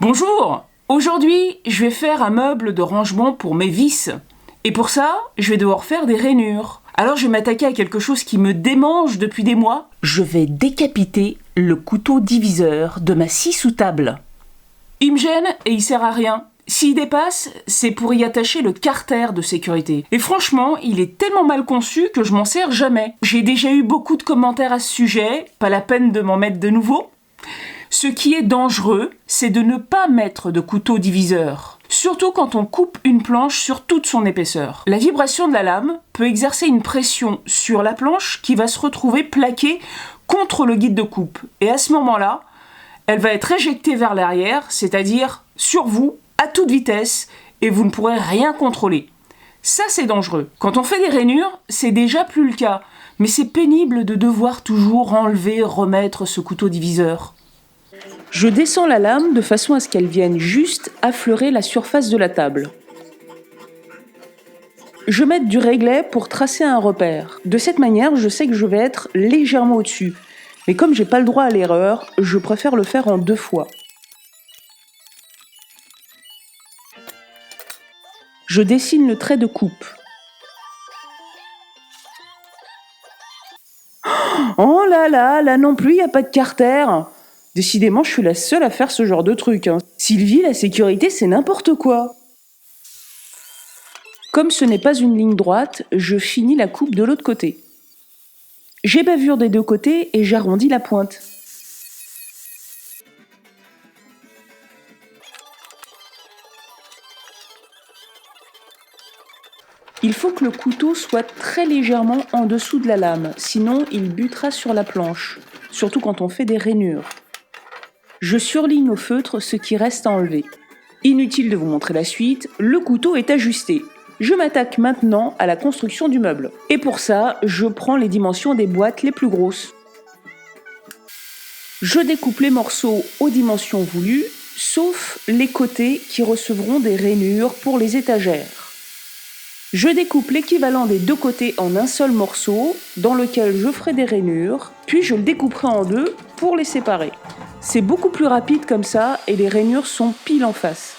Bonjour! Aujourd'hui, je vais faire un meuble de rangement pour mes vis. Et pour ça, je vais devoir faire des rainures. Alors je vais m'attaquer à quelque chose qui me démange depuis des mois. Je vais décapiter le couteau diviseur de ma scie sous table. Il me gêne et il sert à rien. S'il dépasse, c'est pour y attacher le carter de sécurité. Et franchement, il est tellement mal conçu que je m'en sers jamais. J'ai déjà eu beaucoup de commentaires à ce sujet, pas la peine de m'en mettre de nouveau. Ce qui est dangereux, c'est de ne pas mettre de couteau diviseur, surtout quand on coupe une planche sur toute son épaisseur. La vibration de la lame peut exercer une pression sur la planche qui va se retrouver plaquée contre le guide de coupe. Et à ce moment-là, elle va être éjectée vers l'arrière, c'est-à-dire sur vous, à toute vitesse, et vous ne pourrez rien contrôler. Ça, c'est dangereux. Quand on fait des rainures, c'est déjà plus le cas, mais c'est pénible de devoir toujours enlever, remettre ce couteau diviseur. Je descends la lame de façon à ce qu'elle vienne juste affleurer la surface de la table. Je mets du réglet pour tracer un repère. De cette manière, je sais que je vais être légèrement au-dessus. Mais comme j'ai pas le droit à l'erreur, je préfère le faire en 2 fois. Je dessine le trait de coupe. Oh là non plus, il n'y a pas de carter. Décidément, je suis la seule à faire ce genre de truc. Sylvie, la sécurité, c'est n'importe quoi. Comme ce n'est pas une ligne droite, je finis la coupe de l'autre côté. J'ai bavure des 2 côtés et j'arrondis la pointe. Il faut que le couteau soit très légèrement en dessous de la lame, sinon il butera sur la planche, surtout quand on fait des rainures. Je surligne au feutre ce qui reste à enlever. Inutile de vous montrer la suite, le couteau est ajusté. Je m'attaque maintenant à la construction du meuble. Et pour ça, je prends les dimensions des boîtes les plus grosses. Je découpe les morceaux aux dimensions voulues, sauf les côtés qui recevront des rainures pour les étagères. Je découpe l'équivalent des 2 côtés en un seul morceau, dans lequel je ferai des rainures, puis je le découperai en 2 pour les séparer. C'est beaucoup plus rapide comme ça et les rainures sont pile en face.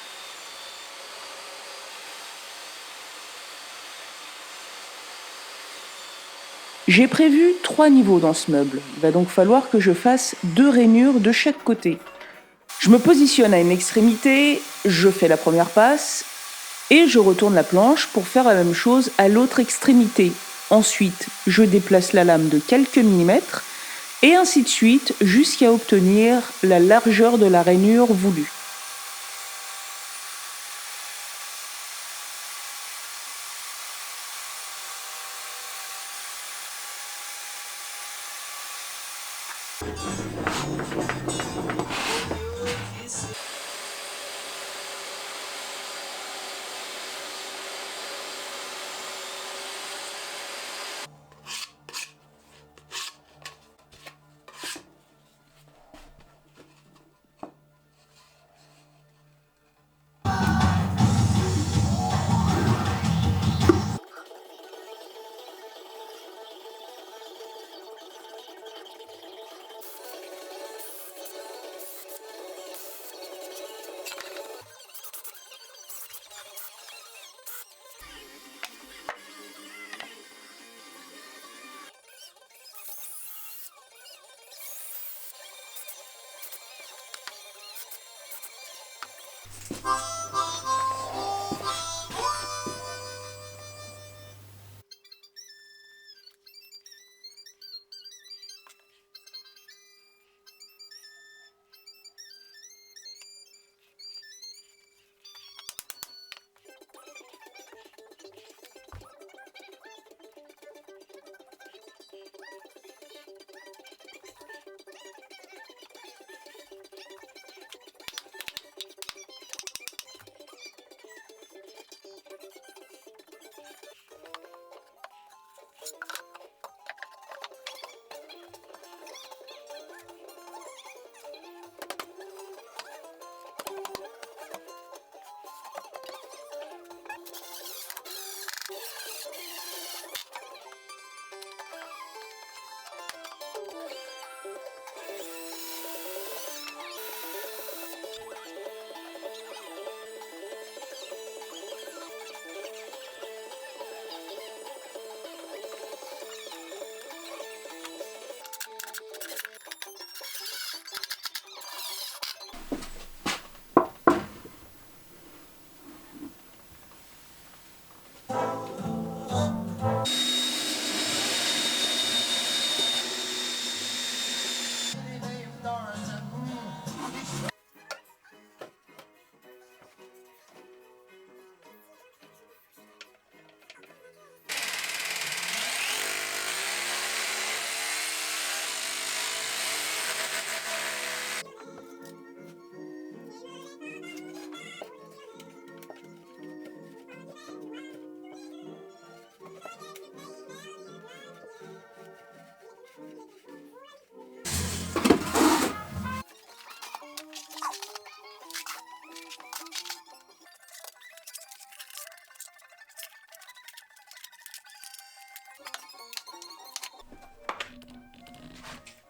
J'ai prévu 3 niveaux dans ce meuble. Il va donc falloir que je fasse 2 rainures de chaque côté. Je me positionne à une extrémité, je fais la première passe et je retourne la planche pour faire la même chose à l'autre extrémité. Ensuite, je déplace la lame de quelques millimètres et ainsi de suite jusqu'à obtenir la largeur de la rainure voulue.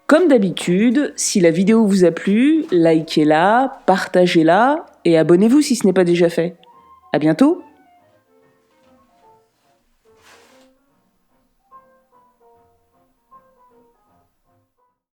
Comme d'habitude, si la vidéo vous a plu, likez-la, partagez-la et abonnez-vous si ce n'est pas déjà fait. À bientôt!